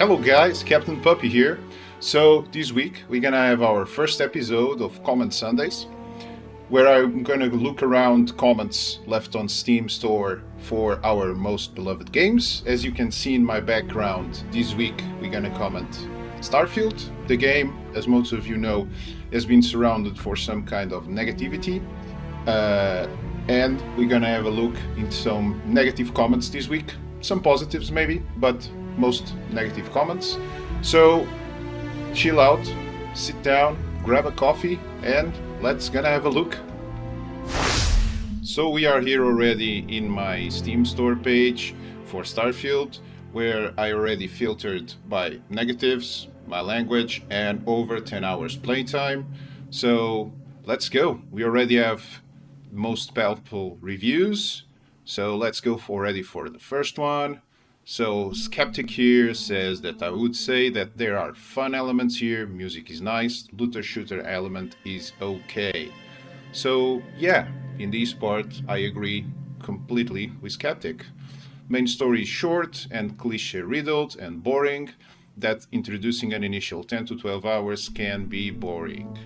Hello guys, Captain Puppy here. So this week we're gonna have our first episode of Comment Sundays, where I'm gonna look around comments left on Steam Store for our most beloved games. As you can see in my background, this week we're gonna comment Starfield. The game, as most of you know, has been surrounded for some kind of negativity. And we're gonna have a look into some negative comments this week. Some positives maybe, but most negative comments. So chill out, sit down, grab a coffee, and let's gonna have a look. So we are here already in my Steam store page for Starfield, where I already filtered by negatives, my language, and over 10 hours playtime. So let's go. We already have most powerful reviews. So let's go already for the first one. So Skeptic here says that I would say that there are fun elements here, music is nice, looter shooter element is okay. So yeah, in this part I agree completely with Skeptic. Main story is short and cliche riddled and boring, that introducing an initial 10 to 12 hours can be boring.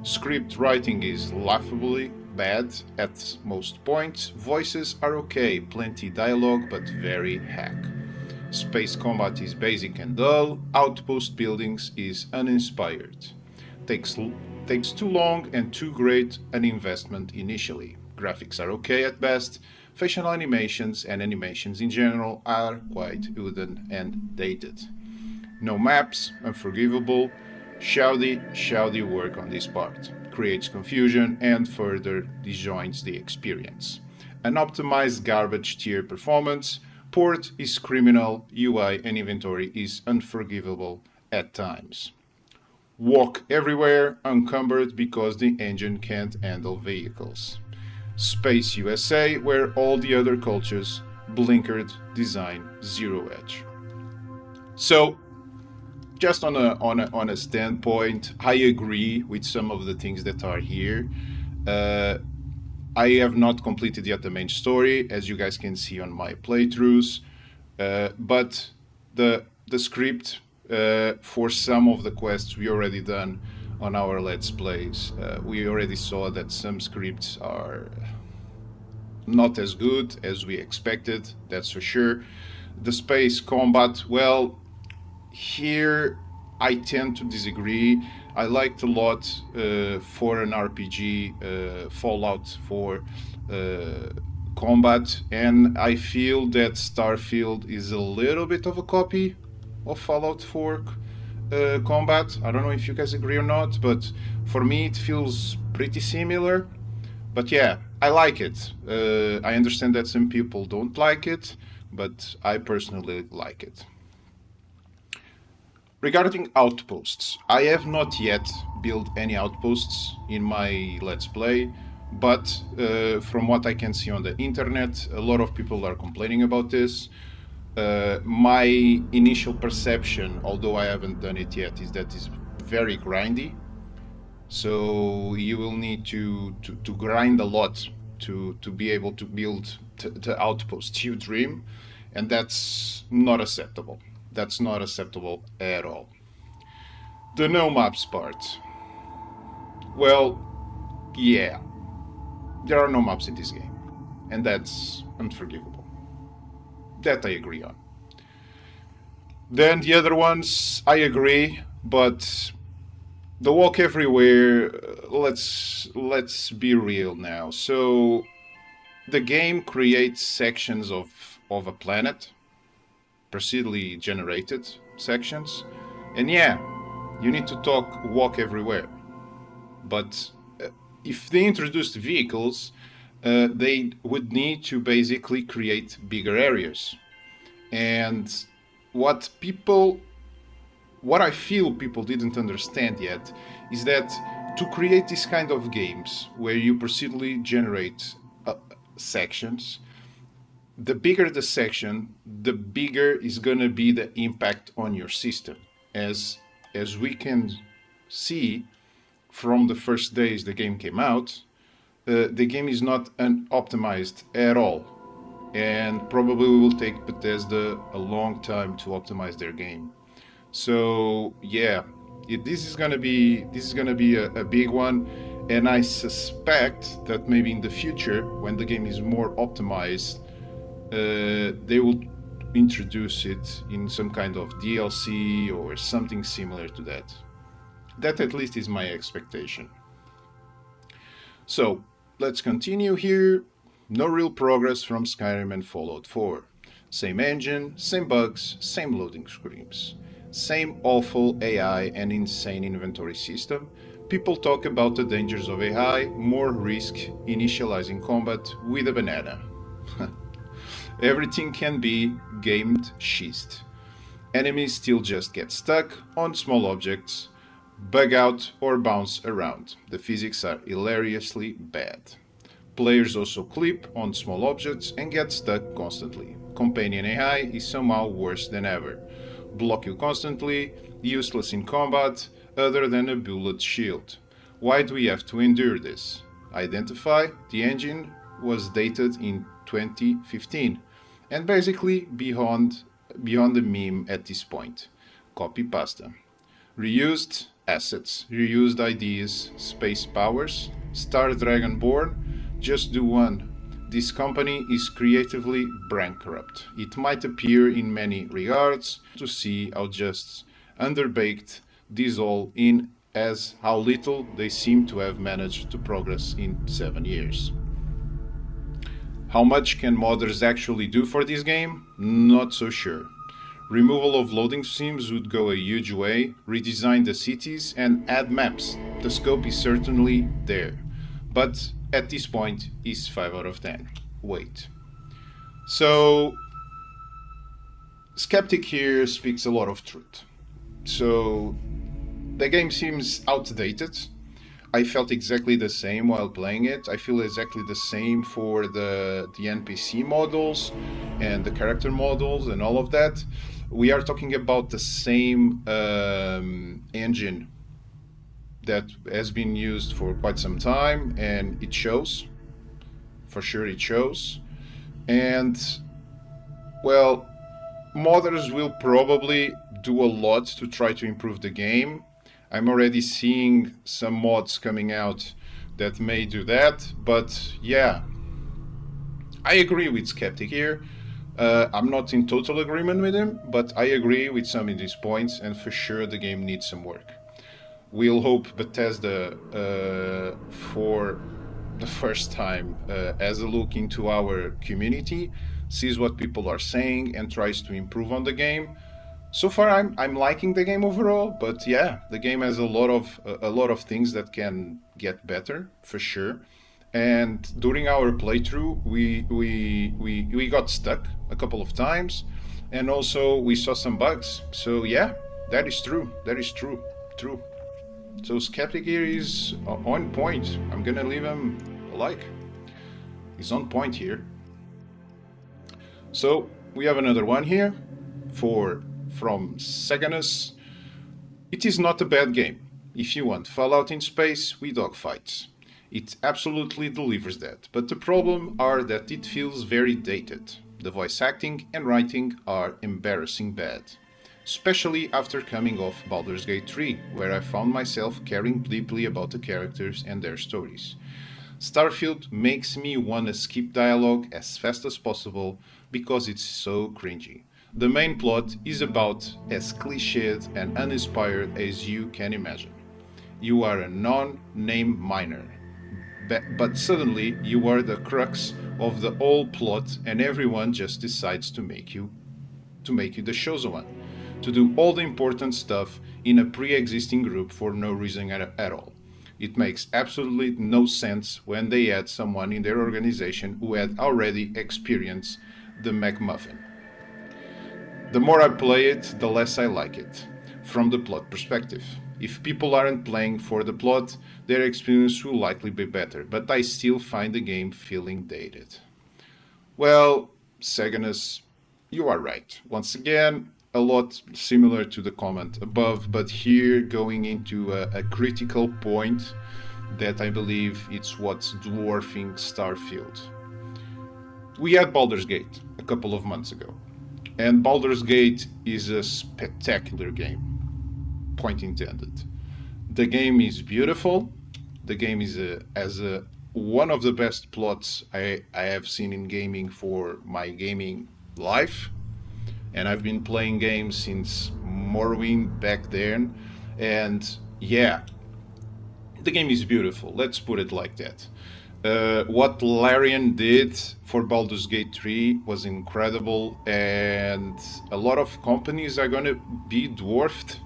Script writing is laughably bad at most points. Voices are okay, plenty dialogue but very hack. Space combat is basic and dull. Outpost buildings is uninspired. Takes too long and too great an investment initially. Graphics are okay at best. Facial animations and animations in general are quite wooden and dated. No maps, unforgivable. Shoddy work on this part. Creates confusion and further disjoints the experience. Unoptimized garbage tier performance. Port is criminal. UI and inventory is unforgivable at times. Walk everywhere, encumbered because the engine can't handle vehicles. Space USA, where all the other cultures, blinkered design, zero edge. So, just on a standpoint, I agree with some of the things that are here. I have not completed yet the main story, as you guys can see on my playthroughs, but the script for some of the quests we already done on our Let's Plays. We already saw that some scripts are not as good as we expected, that's for sure. The space combat, well, here I tend to disagree. I liked a lot for an RPG Fallout 4 combat, and I feel that Starfield is a little bit of a copy of Fallout 4 combat. I don't know if you guys agree or not, but for me it feels pretty similar. But yeah, I like it. I understand that some people don't like it, but I personally like it. Regarding outposts, I have not yet built any outposts in my Let's Play, but from what I can see on the internet, a lot of people are complaining about this. My initial perception, although I haven't done it yet, is that it's very grindy. So you will need to grind a lot to be able to build the outposts you dream, and that's not acceptable. That's not acceptable at all. The no maps part. Well, yeah, there are no maps in this game, and that's unforgivable. That I agree on. Then the other ones, I agree, but the walk everywhere, let's be real now. So the game creates sections of a planet, procedurally generated sections, and yeah, you need to walk everywhere. But if they introduced vehicles, they would need to basically create bigger areas. And what I feel people didn't understand yet is that to create this kind of games where you procedurally generate sections, the bigger the section, the bigger is going to be the impact on your system. As we can see from the first days the game came out, the game is not optimized at all, and probably will take Bethesda a long time to optimize their game. So yeah, this is gonna be a big one, and I suspect that maybe in the future, when the game is more optimized, they will introduce it in some kind of DLC or something similar to that. That at least is my expectation. So let's continue here. No real progress from Skyrim and Fallout 4. Same engine, same bugs, same loading screens. Same awful AI and insane inventory system. People talk about the dangers of AI, more risk initializing combat with a banana. Everything can be gamed schist. Enemies still just get stuck on small objects, bug out, or bounce around. The physics are hilariously bad. Players also clip on small objects and get stuck constantly. Companion AI is somehow worse than ever. Block you constantly, useless in combat, other than a bullet shield. Why do we have to endure this? Identify, the engine was dated in 2015 and basically beyond the meme at this point. Copy pasta. Reused assets, reused ideas, space powers, Star Dragonborn, just do one. This company is creatively bankrupt. It might appear in many regards to see how just underbaked this all in as how little they seem to have managed to progress in 7 years. How much can modders actually do for this game? Not so sure. Removal of loading sims would go a huge way, redesign the cities and add maps. The scope is certainly there, but at this point is 5 out of 10. Wait. So, Skeptic here speaks a lot of truth. So, the game seems outdated. I felt exactly the same while playing it. I feel exactly the same for the NPC models and the character models and all of that. We are talking about the same engine that has been used for quite some time, and it shows. For sure, it shows. And well, modders will probably do a lot to try to improve the game. I'm already seeing some mods coming out that may do that, but yeah, I agree with Skeptic here. I'm not in total agreement with him, but I agree with some of these points, and for sure the game needs some work. We'll hope Bethesda, for the first time, has a look into our community, sees what people are saying, and tries to improve on the game. So far, I'm liking the game overall, but yeah, the game has a lot of things that can get better for sure. And during our playthrough, we got stuck a couple of times, and also we saw some bugs. So yeah, that is true. That is true. True. So Skeptic here is on point. I'm gonna leave him a like. He's on point here. So we have another one here from Seganus. It is not a bad game. If you want Fallout in space with dogfights, it absolutely delivers that. But the problem are that it feels very dated. The voice acting and writing are embarrassing bad. Especially after coming off Baldur's Gate 3, where I found myself caring deeply about the characters and their stories. Starfield makes me wanna skip dialogue as fast as possible because it's so cringy. The main plot is about as cliched and uninspired as you can imagine. You are a non-name miner, but suddenly you are the crux of the whole plot, and everyone just decides to make you the chosen one, to do all the important stuff in a pre-existing group for no reason at all. It makes absolutely no sense when they add someone in their organization who had already experienced the McMuffin. The more I play it, the less I like it, from the plot perspective. If people aren't playing for the plot, their experience will likely be better, but I still find the game feeling dated. Well, Seganus, you are right. Once again, a lot similar to the comment above, but here going into a critical point that I believe it's what's dwarfing Starfield. We had Baldur's Gate a couple of months ago. And Baldur's Gate is a spectacular game, point intended. The game is beautiful. The game is one of the best plots I have seen in gaming for my gaming life. And I've been playing games since Morrowind back then. And yeah, the game is beautiful. Let's put it like that. What Larian did for Baldur's Gate 3 was incredible, and a lot of companies are going to be dwarfed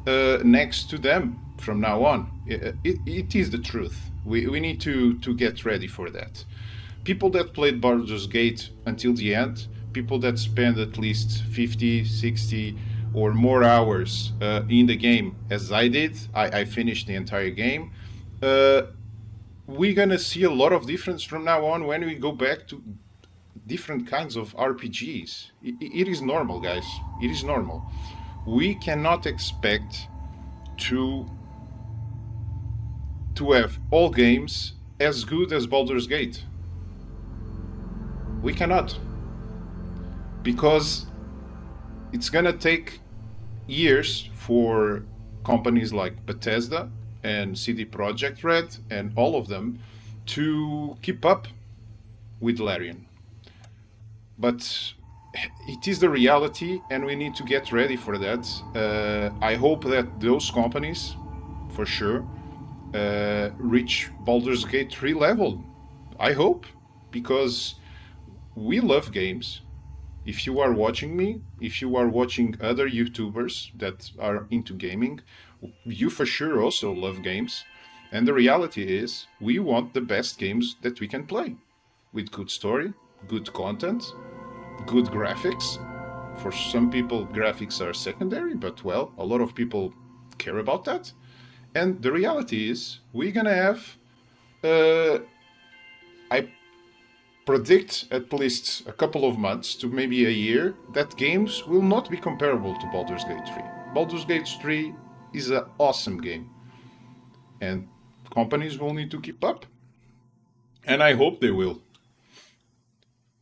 next to them from now on. It is the truth. We need to get ready for that. People that played Baldur's Gate until the end, people that spend at least 50, 60, or more hours in the game, as I did, I finished the entire game. We're gonna see a lot of difference from now on when we go back to different kinds of RPGs. It is normal, guys. It is normal. We cannot expect to have all games as good as Baldur's Gate. We cannot, because it's gonna take years for companies like Bethesda and CD Projekt Red and all of them to keep up with Larian. But it is the reality, and we need to get ready for that. I hope that those companies, for sure, reach Baldur's Gate 3 level. I hope, because we love games. If you are watching me, if you are watching other YouTubers that are into gaming, you for sure also love games. And the reality is, we want the best games that we can play, with good story, good content, good graphics. For some people, graphics are secondary, but well, a lot of people care about that. And the reality is, we're gonna have, I predict at least a couple of months to maybe a year, that games will not be comparable to Baldur's Gate 3. Baldur's Gate 3 is an awesome game, and companies will need to keep up. And I hope they will.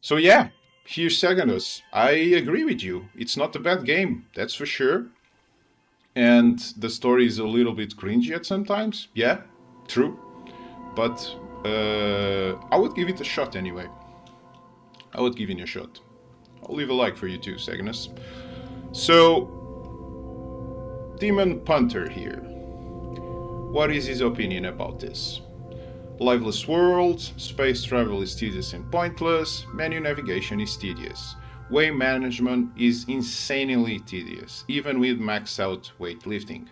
So yeah, here's Seganos. I agree with you. It's not a bad game, that's for sure. And the story is a little bit cringy at sometimes. Yeah, true. But I would give it a shot anyway. I would give it a shot. I'll leave a like for you too, Seganos. So, Demon Punter here. What is his opinion about this? Liveless world, space travel is tedious and pointless, menu navigation is tedious. Way management is insanely tedious, even with maxed out weightlifting.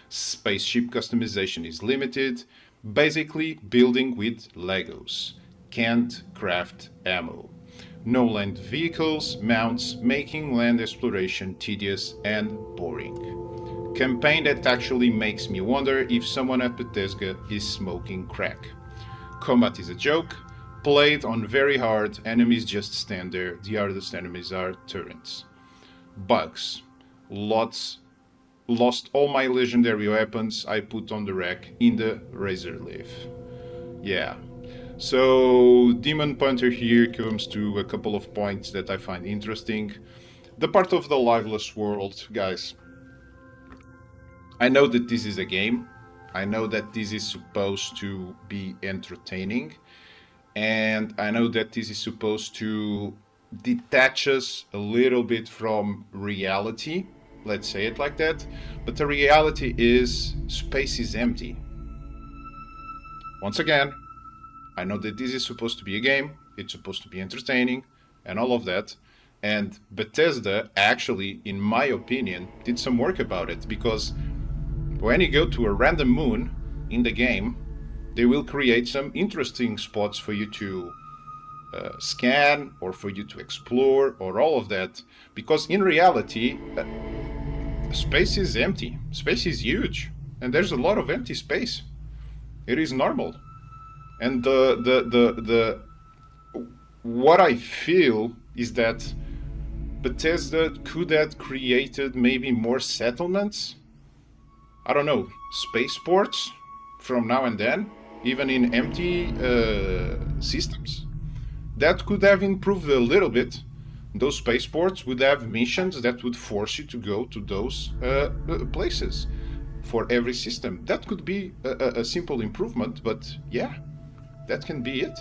Spaceship customization is limited, basically building with Legos. Can't craft ammo. No land vehicles, mounts, making land exploration tedious and boring. Campaign that actually makes me wonder if someone at Bethesda is smoking crack. Combat is a joke, played on very hard, enemies just stand there, the hardest enemies are turrets. Bugs. Lost all my legendary weapons I put on the rack in the Razor Leaf. Yeah. So, Demon Punter here comes to a couple of points that I find interesting. The part of the liveless world, guys. I know that this is a game. I know that this is supposed to be entertaining. And I know that this is supposed to detach us a little bit from reality. Let's say it like that. But the reality is, space is empty. Once again, I know that this is supposed to be a game, it's supposed to be entertaining, and all of that. And Bethesda actually, in my opinion, did some work about it, because when you go to a random moon in the game, they will create some interesting spots for you to scan, or for you to explore, or all of that. Because in reality, space is empty. Space is huge, and there's a lot of empty space. It is normal. And what I feel is that Bethesda could have created maybe more settlements. I don't know, spaceports from now and then, even in empty systems. That could have improved a little bit Those spaceports would have missions that would force you to go to those places for every system. That could be a simple improvement, but yeah, that can be it.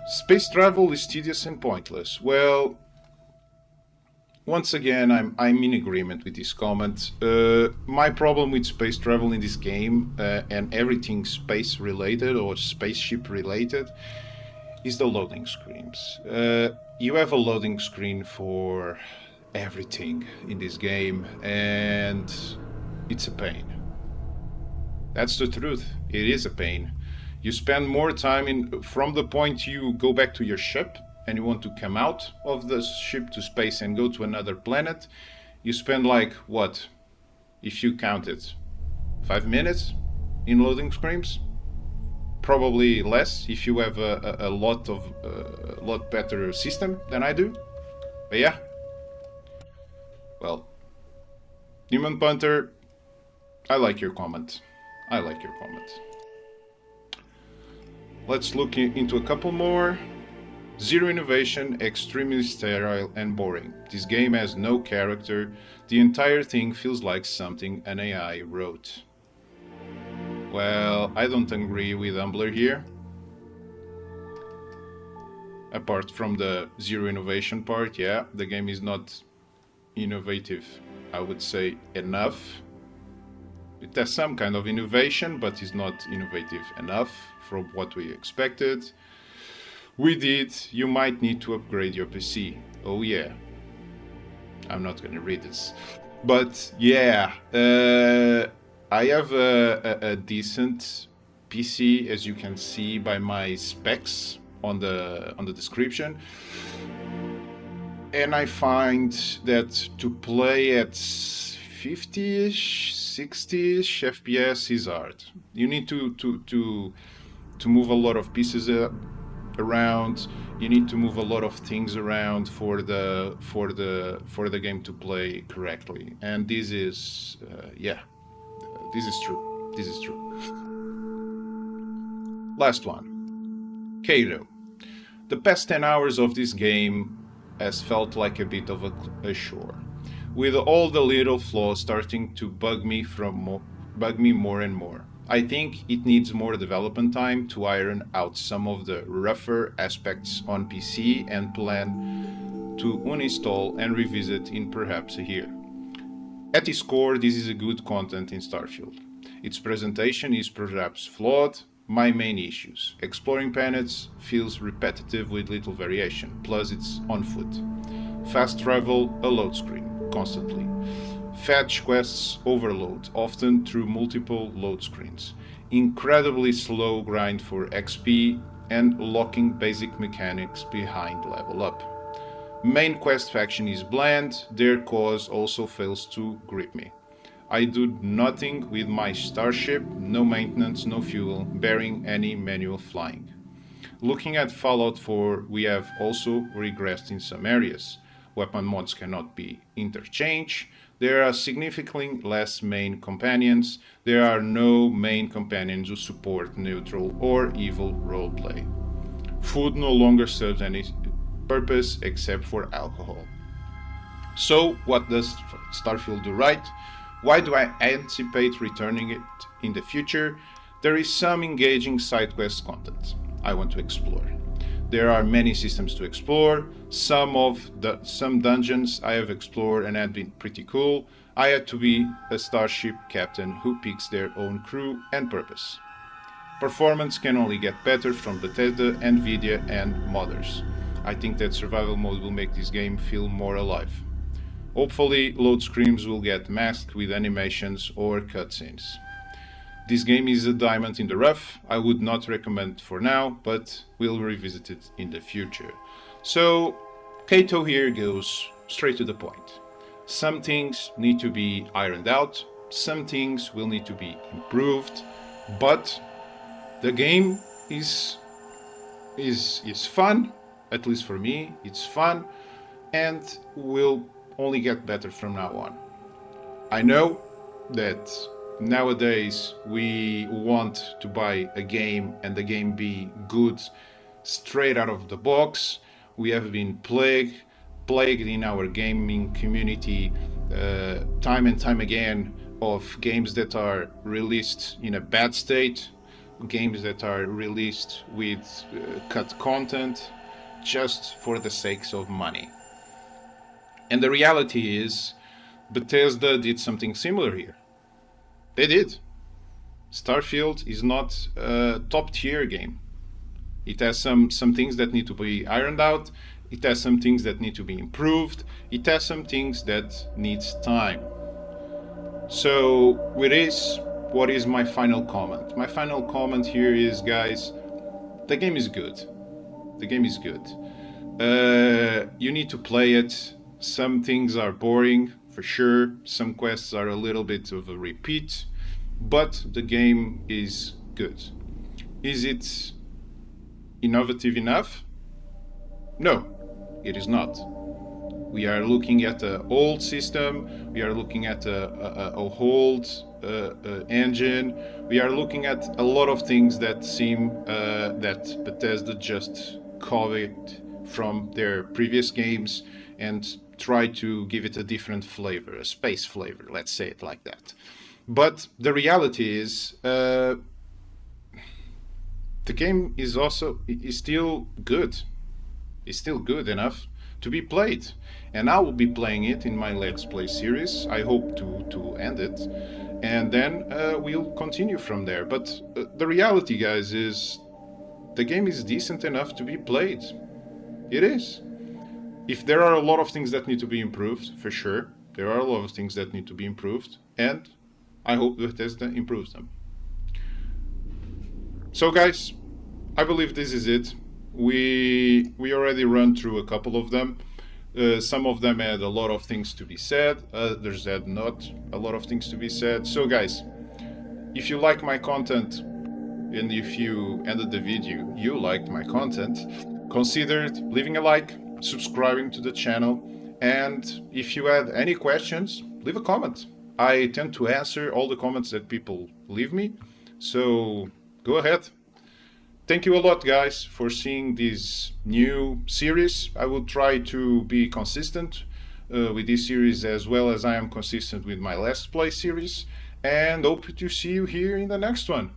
Space travel is tedious and pointless. Well, once again, I'm in agreement with this comment. My problem with space travel in this game and everything space related or spaceship related is the loading screens. You have a loading screen for everything in this game, and it's a pain. That's the truth. It is a pain. You spend more time in from the point you go back to your ship and you want to come out of the ship to space and go to another planet. You spend like what, if you count it, 5 minutes in loading screens. Probably less if you have a lot better system than I do. But yeah, well, Human Punter, I like your comment. I like your comment. Let's look into a couple more. Zero innovation, extremely sterile and boring. This game has no character. The entire thing feels like something an AI wrote. Well, I don't agree with Humbler here. Apart from the zero innovation part, yeah, the game is not innovative, I would say, enough. It has some kind of innovation, but is not innovative enough from what we expected. With it, you might need to upgrade your PC. Oh yeah. I'm not gonna read this. But yeah, I have a decent PC, as you can see by my specs on the description. And I find that to play at 50-ish, 60-ish FPS is hard. You need to move a lot of pieces around. You need to move a lot of things around for the game to play correctly. And this is yeah, this is true. This is true. Last one, Kato. The past 10 hours of this game has felt like a bit of a chore, with all the little flaws starting to bug me more and more. I think it needs more development time to iron out some of the rougher aspects on PC and plan to uninstall and revisit in perhaps a year. At its core, this is a good content in Starfield. Its presentation is perhaps flawed. My main issues. Exploring planets feels repetitive with little variation, plus it's on foot. Fast travel, a load screen, constantly. Fetch quests overload, often through multiple load screens. Incredibly slow grind for XP and locking basic mechanics behind level up. Main quest faction is bland, their cause also fails to grip me. I do nothing with my starship, no maintenance, no fuel, barring any manual flying. Looking at Fallout 4, we have also regressed in some areas. Weapon mods cannot be interchanged. There are significantly less main companions. There are no main companions who support neutral or evil roleplay. Food no longer serves any purpose except for alcohol. So, what does Starfield do right? Why do I anticipate returning it in the future? There is some engaging side quest content I want to explore. There are many systems to explore. Some dungeons I have explored and have been pretty cool. I had to be a starship captain who picks their own crew and purpose. Performance can only get better from Bethesda, Nvidia, and modders. I think that survival mode will make this game feel more alive. Hopefully, load screens will get masked with animations or cutscenes. This game is a diamond in the rough. I would not recommend for now, but we'll revisit it in the future. So, Kato here goes straight to the point. Some things need to be ironed out, some things will need to be improved, but the game is fun, at least for me, it's fun, and will only get better from now on. I know that nowadays we want to buy a game and the game be good straight out of the box. we have been plagued in our gaming community time and time again of games that are released in a bad state, games that are released with cut content just for the sakes of money. And the reality is, Bethesda did something similar here. They did. Starfield is not a top tier game. It has some things that need to be ironed out. It has some things that need to be improved. It has some things that needs time. So with this, what is my final comment? My final comment here is, guys, the game is good. The game is good. You need to play it. Some things are boring, for sure. Some quests are a little bit of a repeat, but the game is good. Is it innovative enough? No, it is not. We are looking at an old system. We are looking at a old engine. We are looking at a lot of things that seem that Bethesda just copied from their previous games and try to give it a different flavor, a space flavor, let's say it like that. But the reality is, the game is still good. It's still good enough to be played, and I will be playing it in my Let's Play series. I hope to end it, and then we'll continue from there. But the reality, guys, is the game is decent enough to be played. It is. If there are a lot of things that need to be improved, for sure, there are a lot of things that need to be improved, and I hope Bethesda improves them. So, guys, I believe this is it. We already run through a couple of them. Some of them had a lot of things to be said, others had not a lot of things to be said. So, guys, if you like my content, and if you ended the video, you liked my content, consider leaving a like, subscribing to the channel, and if you had any questions, leave a comment. I tend to answer all the comments that people leave me, so go ahead. Thank you a lot, guys, for seeing this new series. I will try to be consistent with this series as well as I am consistent with my Let's Play series, and hope to see you here in the next one.